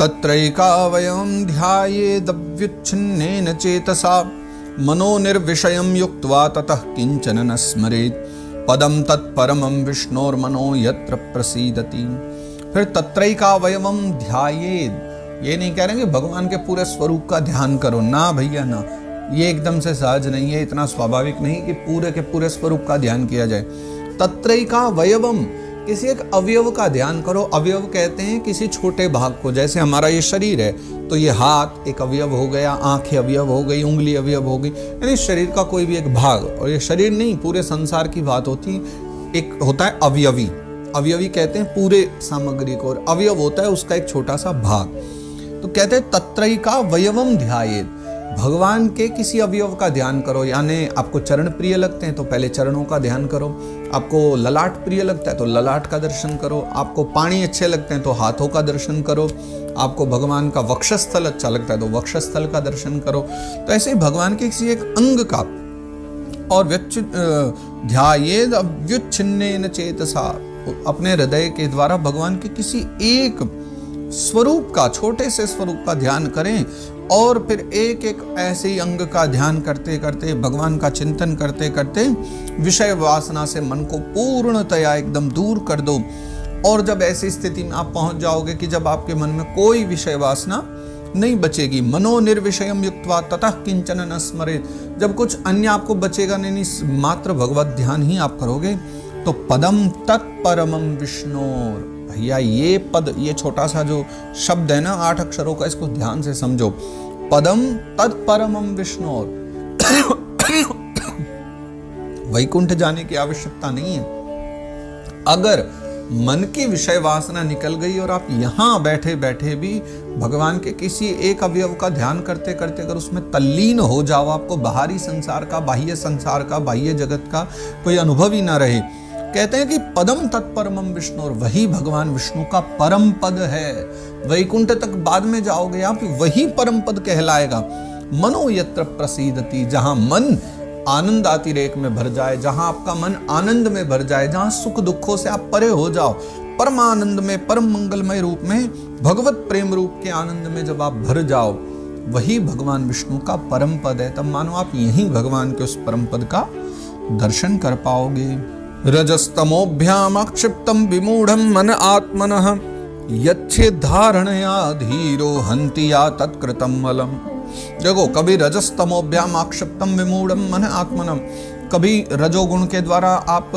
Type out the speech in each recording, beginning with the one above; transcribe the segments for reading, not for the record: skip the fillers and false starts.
तत्रैकावयवं ध्यायेदव्युच्छिन्नेन चेतसा मनो निर्विषयं युक्त्वा ततः किंचन न स्मरेत् पदम तत्परमं विष्णोर्मनो यत्र प्रसीदति। फिर तत्रैकावयवं ध्यायेद, ये नहीं कह रहे कि भगवान के पूरे स्वरूप का ध्यान करो, ना भैया ना, ये एकदम से सहज नहीं है, इतना स्वाभाविक नहीं कि पूरे के पूरे स्वरूप का ध्यान किया जाए। तत्रैकावयवम, किसी एक अवयव का ध्यान करो। अवयव कहते हैं किसी छोटे भाग को, जैसे हमारा ये शरीर है तो ये हाथ एक अवयव हो गया, आंखें अवयव हो गई, उंगली अवयव हो गई, यानी शरीर का कोई भी एक भाग। और ये शरीर नहीं, पूरे संसार की बात होती है। एक होता है अवयवी, अवयवी कहते हैं पूरे सामग्री को, और अवयव होता है उसका एक छोटा सा भाग। तो कहते हैं तत्रैकावयवम ध्यायेत्, भगवान के किसी अवयव का ध्यान करो। यानी आपको चरण प्रिय लगते हैं तो पहले चरणों का ध्यान करो, आपको ललाट प्रिय लगता है तो ललाट का दर्शन करो, आपको पानी अच्छे लगते हैं तो हाथों का दर्शन करो, आपको भगवान का वक्षस्थल अच्छा लगता है तो वक्षस्थल का दर्शन करो। तो ऐसे ही भगवान के किसी एक अंग का, और ध्यायेद अव्युच्छिन्नेन चेतसा, अपने हृदय के द्वारा भगवान के किसी एक स्वरूप का, छोटे से स्वरूप का ध्यान करें। और फिर एक एक ऐसे ही अंग का ध्यान करते करते, भगवान का चिंतन करते करते विषय वासना से मन को पूर्णतया एकदम दूर कर दो। और जब ऐसी स्थिति में आप पहुंच जाओगे कि जब आपके मन में कोई विषय वासना नहीं बचेगी, मनो निर्विषयम युक्त्वा ततः किंचन न स्मरेत्, जब कुछ अन्य आपको बचेगा नहीं, मात्र भगवत ध्यान ही आप करोगे, तो पदम तत्परमं विष्णोर। भैया ये पद, ये छोटा सा जो शब्द है ना 8 अक्षरों का, इसको ध्यान से समझो। पदम तत्परमं विष्णोर, वैकुंठ जाने की आवश्यकता नहीं है। अगर मन की विषय वासना निकल गई और आप यहां बैठे बैठे भी भगवान के किसी एक अवयव का ध्यान करते करते अगर उसमें तल्लीन हो जाओ, आपको बाहरी संसार का, बाह्य संसार का, बाह्य जगत का कोई अनुभव ही ना रहे, कहते हैं कि पदम तत्परमं विष्णु, और वही भगवान विष्णु का परम पद है। वैकुंठ तक बाद में जाओगे आप, वही परम पद कहलाएगा। मनो यत्र प्रसीदति, जहां मन आनंद अतिरेक में भर जाए, जहां आपका मन आनंद में भर जाए, जहां सुख दुखों से आप परे हो जाओ, परमानंद में, परम मंगलमय रूप में, भगवत प्रेम रूप के आनंद में जब आप भर जाओ, वही भगवान विष्णु का परम पद है। तब मानो आप यही भगवान के उस परम पद का दर्शन कर पाओगे। रजस्तमोभ्याम अक्षिप्तम विमूढ़म मन आत्मनः यच्छेद्धारणया धीरो हन्ति या तत्कृतं मलम। देखो, कभी रजस्तमोभ्याम आक्षिप्तम विमूढ़म मन आत्मनम, कभी रजोगुण के द्वारा आप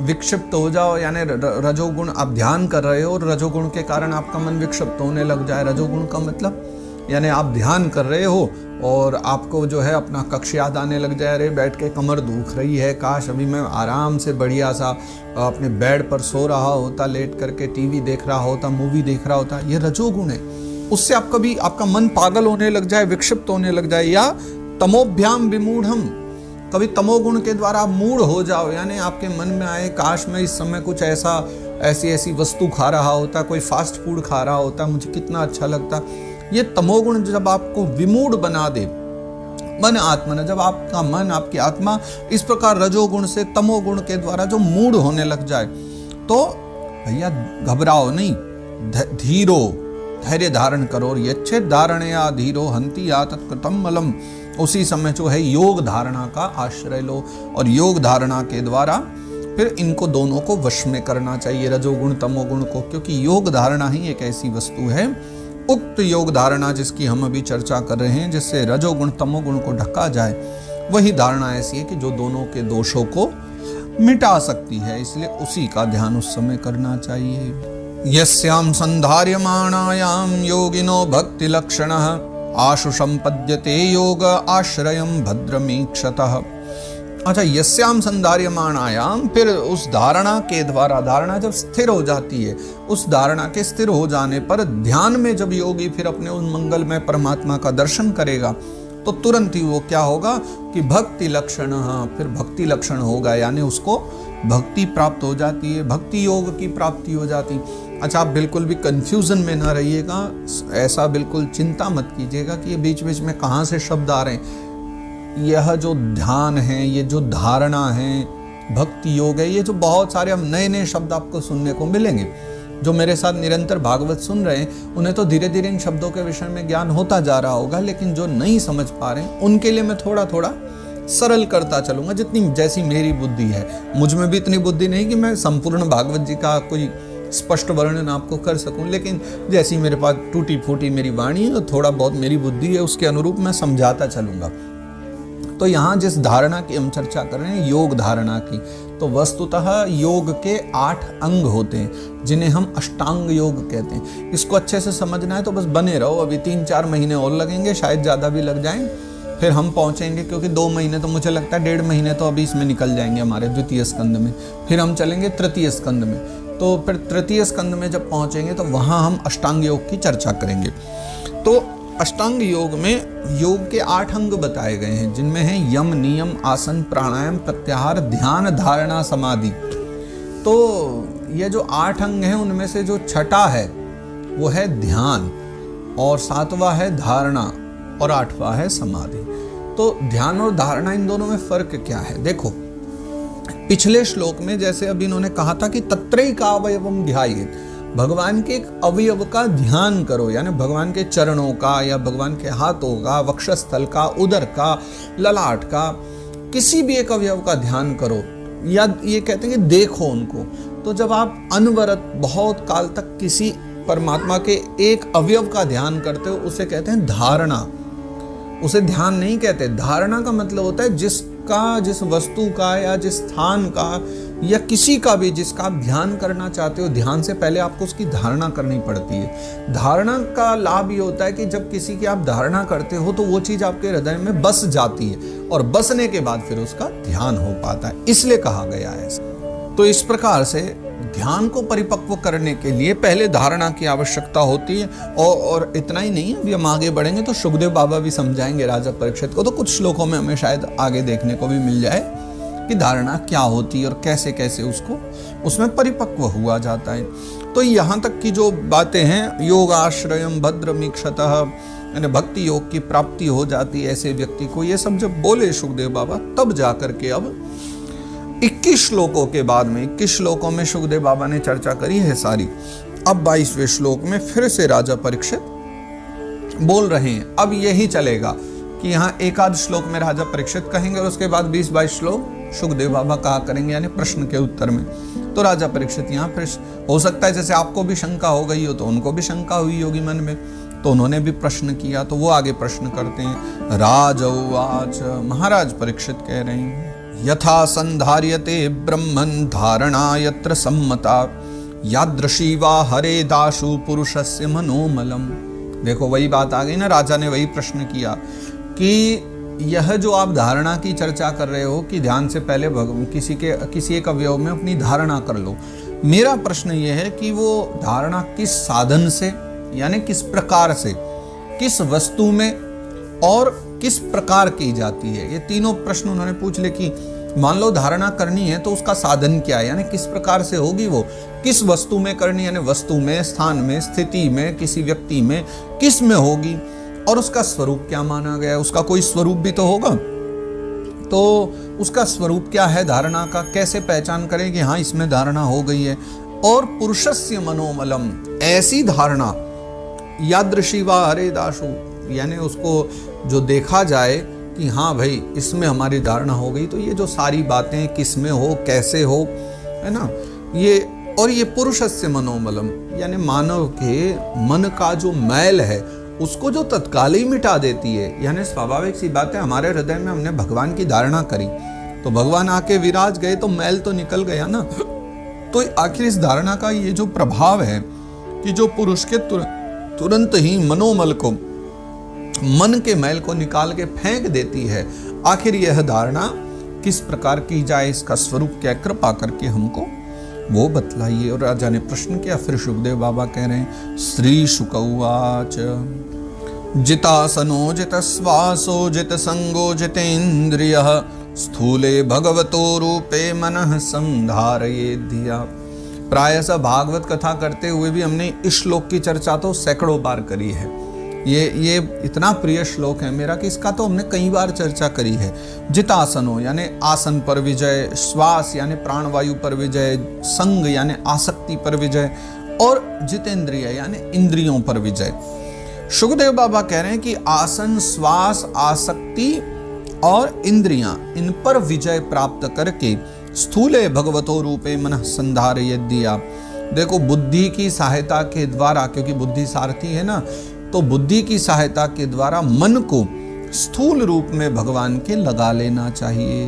विक्षिप्त हो जाओ, यानी रजोगुण आप ध्यान कर रहे हो और रजोगुण के कारण आपका मन विक्षिप्त होने लग जाए। रजोगुण का मतलब यानी आप ध्यान कर रहे हो और आपको जो है अपना कक्ष याद आने लग जाए, अरे बैठ के कमर दुख रही है, काश अभी मैं आराम से बढ़िया सा अपने बेड पर सो रहा होता, लेट करके टीवी देख रहा होता, मूवी देख रहा होता। ये रजोगुण है। उससे आप कभी आपका मन पागल होने लग जाए, विक्षिप्त होने लग जाए। या तमोभ्याम विमूढ़म, कभी तमोगुण के द्वारा आप मूढ़ हो जाओ, यानी आपके मन में आए काश मैं इस समय कुछ ऐसी वस्तु खा रहा होता, कोई फास्ट फूड खा रहा होता, मुझे कितना अच्छा लगता। ये तमोगुण जब आपको विमूढ़ बना दे, मन आत्मा, जब आपका मन, आपकी आत्मा इस प्रकार रजोगुण से तमोगुण के द्वारा जो मूढ़ होने लग जाए, तो भैया घबराओ नहीं, धीरो, धैर्य धारण करो। और यच्छेद्धारणया धीरो हन्ति या तत्कृतं मलम, उसी समय जो है योग धारणा का आश्रय लो, और योग धारणा के द्वारा फिर इनको दोनों को वश में करना चाहिए, रजोगुण तमोगुण को, क्योंकि योग धारणा ही एक ऐसी वस्तु है, उक्त योग धारणा जिसकी हम अभी चर्चा कर रहे हैं, जिससे रजोगुण तमोगुण को ढका जाए, वही धारणा ऐसी है कि जो दोनों के दोषों को मिटा सकती है। इसलिए उसी का ध्यान उस समय करना चाहिए। यस्याम संधार्यमाणायाम योगिनो भक्ति लक्षणः आशु संपद्यते योग आश्रयम भद्रमीक्षतः। अच्छा, यस्याम संधार्यमाणायाम, फिर उस धारणा के द्वारा, धारणा जब स्थिर हो जाती है, उस धारणा के स्थिर हो जाने पर ध्यान में जब योगी फिर अपने उस मंगलमय परमात्मा का दर्शन करेगा, तो तुरंत ही वो क्या होगा कि भक्ति लक्षण, फिर भक्ति लक्षण होगा, यानी उसको भक्ति प्राप्त हो जाती है, भक्ति योग की प्राप्ति हो जाती। अच्छा, आप बिल्कुल भी कंफ्यूजन में ना रहिएगा, ऐसा बिल्कुल चिंता मत कीजिएगा कि ये बीच बीच में कहाँ से शब्द आ रहे हैं। यह जो ध्यान है, ये जो धारणा है, भक्ति योग है, ये जो बहुत सारे अब नए नए शब्द आपको सुनने को मिलेंगे, जो मेरे साथ निरंतर भागवत सुन रहे हैं उन्हें तो धीरे धीरे इन शब्दों के विषय में ज्ञान होता जा रहा होगा, लेकिन जो नहीं समझ पा रहे हैं उनके लिए मैं थोड़ा थोड़ा सरल करता चलूंगा, जितनी जैसी मेरी बुद्धि है। मुझ में भी इतनी बुद्धि नहीं कि मैं संपूर्ण भागवत जी का कोई स्पष्ट वर्णन आपको कर सकूं, लेकिन जैसी मेरे पास टूटी फूटी मेरी वाणी है, थोड़ा बहुत मेरी बुद्धि है, उसके अनुरूप मैं समझाता चलूंगा। तो यहाँ जिस धारणा की हम चर्चा कर रहे हैं, योग धारणा की, तो वस्तुतः योग के 8 अंग होते हैं जिन्हें हम अष्टांग योग कहते हैं। इसको अच्छे से समझना है तो बस बने रहो, अभी 3-4 महीने और लगेंगे, शायद ज़्यादा भी लग जाएं, फिर हम पहुंचेंगे, क्योंकि 2 महीने तो मुझे लगता है 1.5 महीने तो अभी इसमें निकल जाएंगे हमारे द्वितीय स्कंद में, फिर हम चलेंगे तृतीय स्कंद में। तो फिर तृतीय स्कंद में जब पहुंचेंगे तो वहाँ हम अष्टांग योग की चर्चा करेंगे। तो अष्टांग योग में योग के 8 अंग बताए गए हैं, जिनमें है यम, नियम, आसन, प्राणायाम, प्रत्याहार, ध्यान, धारणा, समाधि। तो ये जो 8 अंग हैं उनमें से जो छठा है वो है ध्यान, और 7वां है धारणा, और 8वां है समाधि। तो ध्यान और धारणा, इन दोनों में फर्क क्या है? देखो, पिछले श्लोक में जैसे अभी इन्होंने कहा था कि तत्रैकावयवम ध्यायेत्, भगवान के एक अवयव का ध्यान करो, यानी भगवान के चरणों का या भगवान के हाथों का, वक्षस्थल का, उदर का, ललाट का, किसी भी एक अवयव का ध्यान करो, या ये कहते हैं कि देखो उनको। तो जब आप अनवरत बहुत काल तक किसी परमात्मा के एक अवयव का ध्यान करते हो, उसे कहते हैं धारणा। उसे ध्यान नहीं कहते। धारणा का मतलब होता है जिस वस्तु का या जिस स्थान का या किसी का भी जिसका आप ध्यान करना चाहते हो, ध्यान से पहले आपको उसकी धारणा करनी पड़ती है। धारणा का लाभ ये होता है कि जब किसी की आप धारणा करते हो तो वो चीज आपके हृदय में बस जाती है, और बसने के बाद फिर उसका ध्यान हो पाता है, इसलिए कहा गया है। तो इस प्रकार से ध्यान को परिपक्व करने के लिए पहले धारणा की आवश्यकता होती है। और इतना ही नहीं है, अभी हम आगे बढ़ेंगे तो सुखदेव बाबा भी समझाएंगे राजा परीक्षित को, तो कुछ श्लोकों में हमें शायद आगे देखने को भी मिल जाए कि धारणा क्या होती है और कैसे कैसे उसमें परिपक्व हुआ जाता है। तो यहाँ तक की जो बातें हैं, योगाश्रयम भद्रमीक्षतः, यानी भक्ति योग की प्राप्ति हो जाती है ऐसे व्यक्ति को, ये सब जब बोले सुखदेव बाबा, तब जाकर के अब 21 श्लोकों के बाद में 21 श्लोकों में सुखदेव बाबा ने चर्चा करी है सारी। अब 22वें श्लोक में फिर से राजा परीक्षित बोल रहे हैं। अब यही चलेगा कि यहाँ एक आध श्लोक में राजा परीक्षित कहेंगे और उसके बाद 20-22 श्लोक सुखदेव बाबा कहा करेंगे, यानी प्रश्न के उत्तर में। तो राजा परीक्षित यहाँ फिर हो सकता है जैसे आपको भी शंका हो गई हो तो उनको भी शंका हुई होगी मन में, तो उन्होंने भी प्रश्न किया, तो वो आगे प्रश्न करते हैं। राजउवाच, महाराज परीक्षित कह रहे हैं, यथा संधार्यते ब्रह्मन् धारणा यत्र सम्मता यादृशी वा हरे दाशु पुरुषस्य मनोमलम। देखो वही बात आ गई ना, राजा ने वही प्रश्न किया कि यह जो आप धारणा की चर्चा कर रहे हो कि ध्यान से पहले किसी एक अवयव में अपनी धारणा कर लो, मेरा प्रश्न यह है कि वो धारणा किस साधन से, यानी किस प्रकार से, किस वस्तु में और किस प्रकार की जाती है। ये तीनों प्रश्न उन्होंने पूछ ले कि मान लो धारणा करनी है तो उसका साधन क्या है, यानी किस प्रकार से होगी, वो किस वस्तु में करनी, यानी वस्तु में, स्थान में, स्थिति में, किसी व्यक्ति में, किस में होगी, और उसका स्वरूप क्या माना गया है। उसका कोई स्वरूप भी तो होगा, तो उसका स्वरूप क्या है धारणा का, कैसे पहचान करें कि हाँ इसमें धारणा हो गई है। और पुरुषस्य मनोमलम, ऐसी धारणा यादृशी वा हरे दाशु, यानी उसको जो देखा जाए कि हाँ भाई इसमें हमारी धारणा हो गई। तो ये जो सारी बातें किस में हो, कैसे हो, है ना, ये और ये पुरुषस्य मनोमलम, यानी मानव के मन का जो मैल है उसको जो तत्काल ही मिटा देती है। यानी स्वाभाविक सी बात है, हमारे हृदय में हमने भगवान की धारणा करी तो भगवान आके विराज गए तो मैल तो निकल गया ना। तो आखिर इस धारणा का ये जो प्रभाव है कि जो पुरुष के तुरंत ही मनोमल को, मन के मैल को निकाल के फेंक देती है। आखिर यह धारणा किस प्रकार की जाए, इसका स्वरूप क्या, कृपा करके हमको वो बतलाइए। और राजा ने प्रश्न किया। फिर सुखदेव बाबा कह रहे हैं, श्री शुक उवाच जितासनो जित श्वासो जित संगो जितेन्द्रियः स्थूले भगवतो रूपे मनः संधारये धिया। प्रायः भागवत कथा करते हुए भी हमने इस श्लोक की चर्चा तो सैकड़ों बार करी है। ये इतना प्रिय श्लोक है मेरा कि इसका तो हमने कई बार चर्चा करी है। जितासनो यानी आसन पर विजय, श्वास यानी प्राणवायु पर विजय, संग यानी आसक्ति पर विजय, और जितेंद्रिय यानी इंद्रियों पर विजय। सुखदेव बाबा कह रहे हैं कि आसन, श्वास, आसक्ति और इंद्रियां, इन पर विजय प्राप्त करके स्थूले भगवतो रूपे मनः संधारयेद्या। देखो बुद्धि की सहायता के द्वारा, क्योंकि बुद्धि सारथी है ना, तो बुद्धि की सहायता के द्वारा मन को स्थूल रूप में भगवान के लगा लेना चाहिए।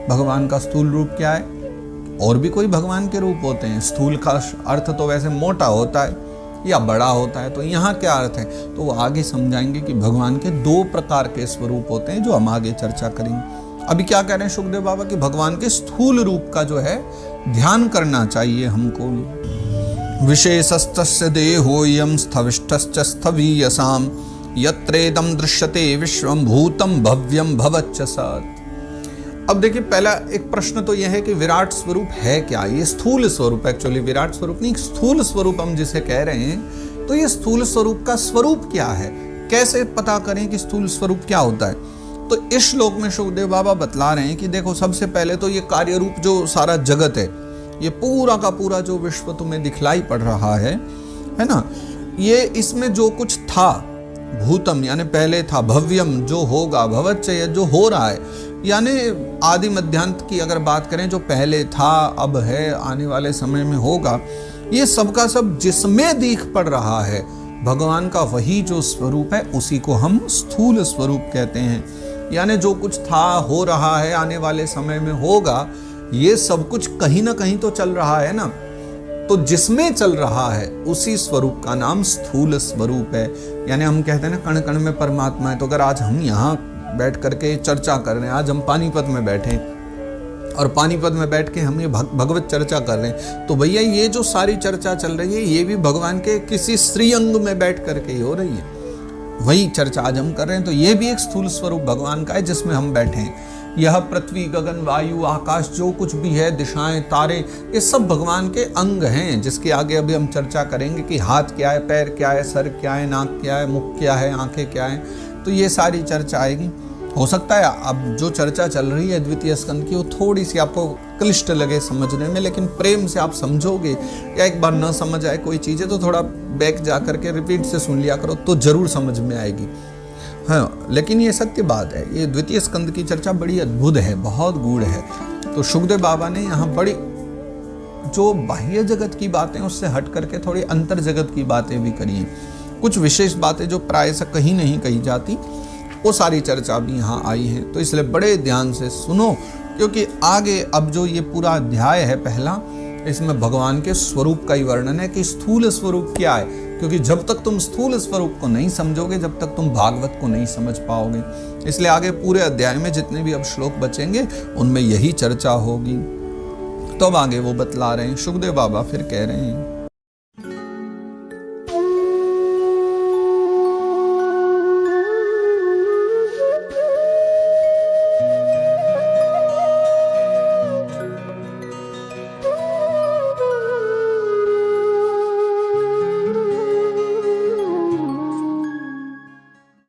भगवान का स्थूल रूप क्या है? और भी कोई भगवान के रूप होते हैं। स्थूल का अर्थ तो वैसे मोटा होता है या बड़ा होता है, तो यहाँ क्या अर्थ है तो वो आगे समझाएंगे कि भगवान के 2 प्रकार के स्वरूप होते हैं, जो हम आगे चर्चा करेंगे। अभी क्या कह रहे हैं सुखदेव बाबा कि भगवान के स्थूल रूप का जो है ध्यान करना चाहिए हमको। विशेषस्तस्य देहोयं स्थविष्ठश्च स्थवीयसाम यत्रेदं दृश्यते विश्वं भूतं भव्यं भवच्च सत्। अब देखिए, पहला एक प्रश्न तो यह है कि विराट स्वरूप है क्या? ये स्थूल स्वरूप, एक्चुअली विराट स्वरूप नहीं, स्थूल स्वरूप हम जिसे कह रहे हैं, तो ये स्थूल स्वरूप का स्वरूप क्या है? कैसे पता करें कि स्थूल स्वरूप क्या होता है? तो इस श्लोक में सुखदेव बाबा बतला रहे हैं कि देखो, सबसे पहले तो ये कार्य रूप जो सारा जगत है, ये पूरा का पूरा जो विश्व तुम्हें दिखलाई पड़ रहा है ना, ये इसमें जो कुछ था, भूतम यानी पहले था, भव्यम जो होगा, भवच्चय जो हो रहा है, यानी आदि मध्यांत की अगर बात करें, जो पहले था, अब है, आने वाले समय में होगा, ये सबका सब जिसमें दिख पड़ रहा है भगवान का वही जो स्वरूप है, उसी को हम स्थूल स्वरूप कहते हैं। यानी जो कुछ था, हो रहा है, आने वाले समय में होगा, ये सब कुछ कहीं ना कहीं तो चल रहा है ना, तो जिसमें चल रहा है उसी स्वरूप का नाम स्थूल स्वरूप है। यानी हम कहते हैं ना, कण कण में परमात्मा है। तो अगर आज हम यहाँ बैठ करके चर्चा कर रहे हैं, आज हम पानीपत में बैठे और पानीपत में बैठ के हम ये भगवत चर्चा कर रहे हैं, तो भैया ये जो सारी चर्चा चल रही है, ये भी भगवान के किसी श्रीअंग में बैठ करके ही हो रही है। वही चर्चा आज हम कर रहे हैं, तो ये भी एक स्थूल स्वरूप भगवान का है जिसमें हम बैठे हैं। यह पृथ्वी, गगन, वायु, आकाश, जो कुछ भी है, दिशाएं, तारे, ये सब भगवान के अंग हैं, जिसके आगे अभी हम चर्चा करेंगे कि हाथ क्या है, पैर क्या है, सर क्या है, नाक क्या है, मुख क्या है, आंखें क्या है, तो ये सारी चर्चा आएगी। हो सकता है अब जो चर्चा चल रही है द्वितीय स्कंद की, वो थोड़ी सी आपको क्लिष्ट लगे समझने में, लेकिन प्रेम से आप समझोगे, या एक बार न समझ आए कोई चीज़ें तो थोड़ा बैक जा करके रिपीट से सुन लिया करो, तो जरूर समझ में आएगी। हाँ, लेकिन ये सत्य बात है, ये द्वितीय स्कंद की चर्चा बड़ी अद्भुत है, बहुत गूढ़ है। तो सुखदेव बाबा ने यहाँ बड़ी जो बाह्य जगत की बातें उससे हट करके थोड़ी अंतर जगत की बातें भी करी हैं। कुछ विशेष बातें जो प्रायः कहीं नहीं कही जाती, वो सारी चर्चा भी यहाँ आई है। तो इसलिए बड़े ध्यान से सुनो, क्योंकि आगे अब जो ये पूरा अध्याय है पहला, इसमें भगवान के स्वरूप का ही वर्णन है कि स्थूल स्वरूप क्या है। क्योंकि जब तक तुम स्थूल स्वरूप को नहीं समझोगे, जब तक तुम भागवत को नहीं समझ पाओगे। इसलिए आगे पूरे अध्याय में जितने भी अब श्लोक बचेंगे उनमें यही चर्चा होगी। तो अब आगे वो बतला रहे हैं सुखदेव बाबा, फिर कह रहे हैं